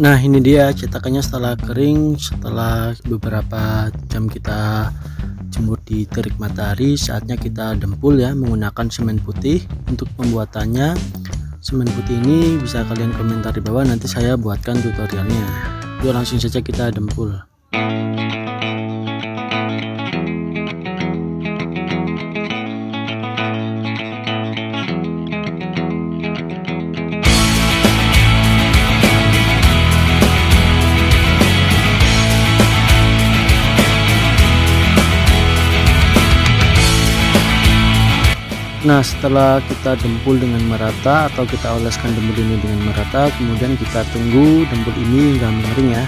Nah, ini dia cetakannya setelah kering, setelah beberapa jam kita jemur di terik matahari. Saatnya kita dempul ya, menggunakan semen putih. Untuk pembuatannya, semen putih ini bisa kalian komentar di bawah, nanti saya buatkan tutorialnya. Yuk langsung saja kita dempul. Nah, setelah kita dempul dengan merata atau kita oleskan dempul ini dengan merata, kemudian kita tunggu dempul ini hingga mengering ya.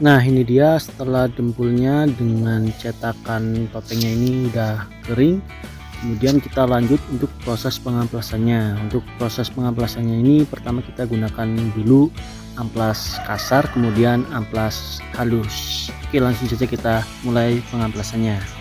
Nah, ini dia setelah dempulnya dengan cetakan topengnya ini udah kering. Kemudian kita lanjut untuk proses pengamplasannya. Untuk proses pengamplasannya ini pertama kita gunakan dulu amplas kasar, kemudian amplas halus. Oke, langsung saja kita mulai pengamplasannya.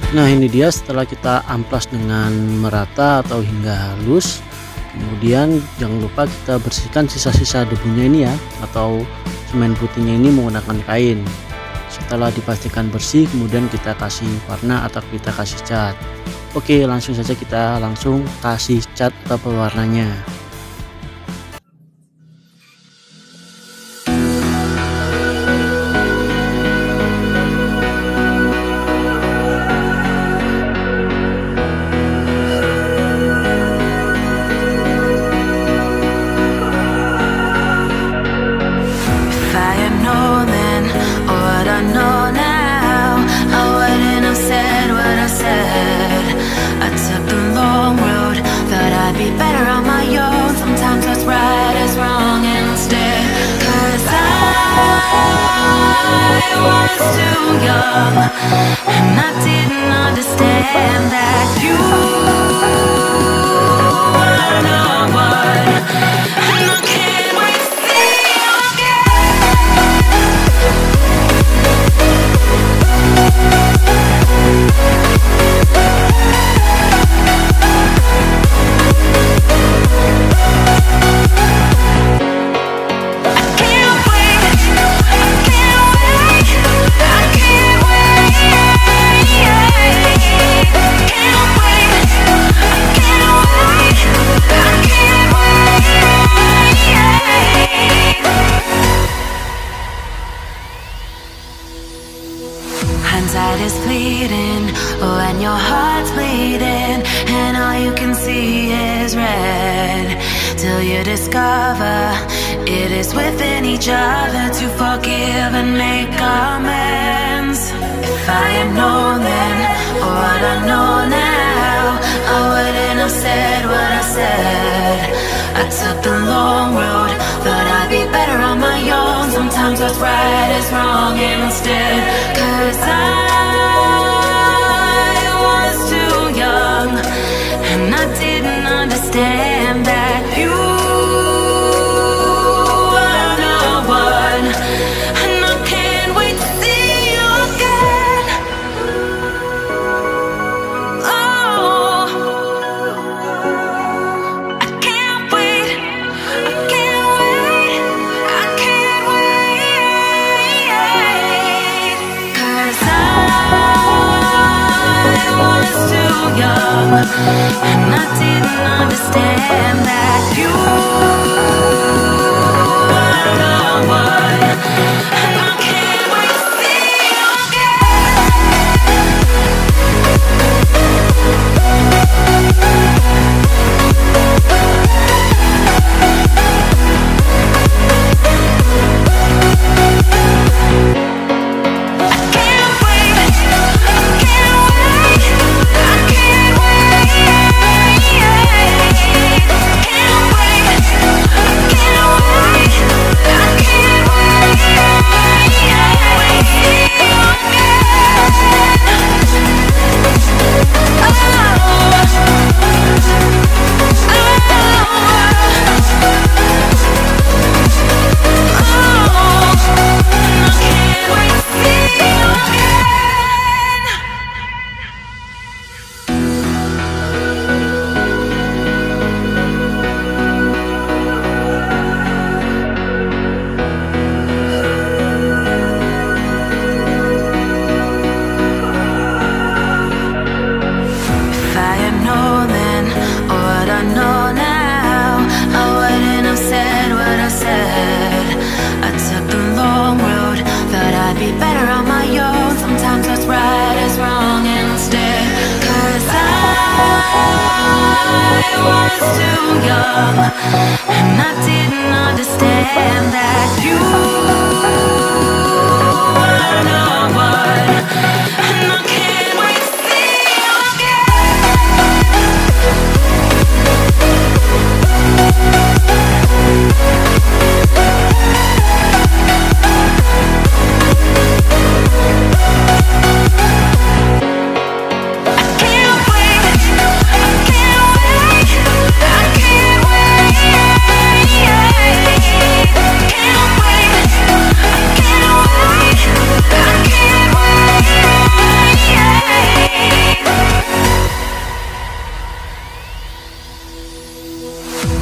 Nah, ini dia setelah kita amplas dengan merata atau hingga halus. Kemudian jangan lupa kita bersihkan sisa-sisa debunya ini ya, atau semen putihnya ini menggunakan kain. Setelah dipastikan bersih, kemudian kita kasih warna atau kita kasih cat. Oke, langsung saja kita langsung kasih cat atau pewarnanya. I was too young, and I didn't understand that you were the one, and I can't wait to see you Hindsight is fleeting when your heart's bleeding and all you can see is red, till you discover it is within each other to forgive and make amends. If I had known then what I know now, I wouldn't have said what I said. I took the long road, thought I'd be better on my own. Sometimes what's right is wrong instead, 'cause I was too young, and I didn't understand that you were the one, and I can't wait to see you again. Oh, I can't wait, I can't wait, I can't wait, 'cause I was too young, and I didn't understand that you were the one, and I can't wait to see you I can't wait, I can't wait. young, and I didn't understand that you were no one, and I can't wait to see you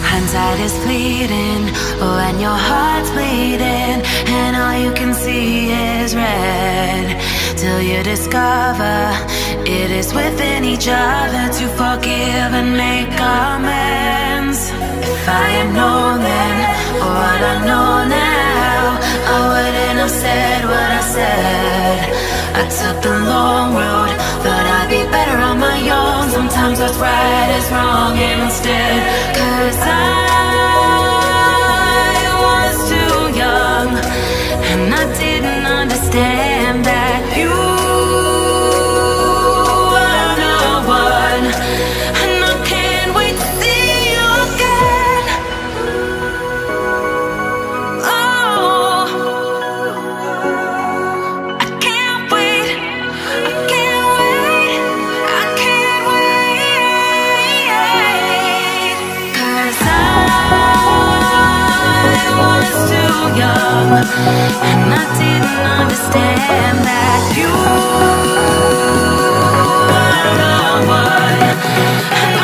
Hindsight is fleeting, oh, and your heart's bleeding, and all you can see is red, till you discover it is within each other to forgive and make amends. If I had known then, or what I know now, I wouldn't have said what I said. I took the long road, thought I'd be better on my own. Sometimes what's right is wrong instead, 'cause I was too young, and I didn't understand that you were no one, and I can't wait to see you again. Oh, I can't wait, I can't wait, I can't wait, 'cause I was too young, and I didn't understand that you were no one, and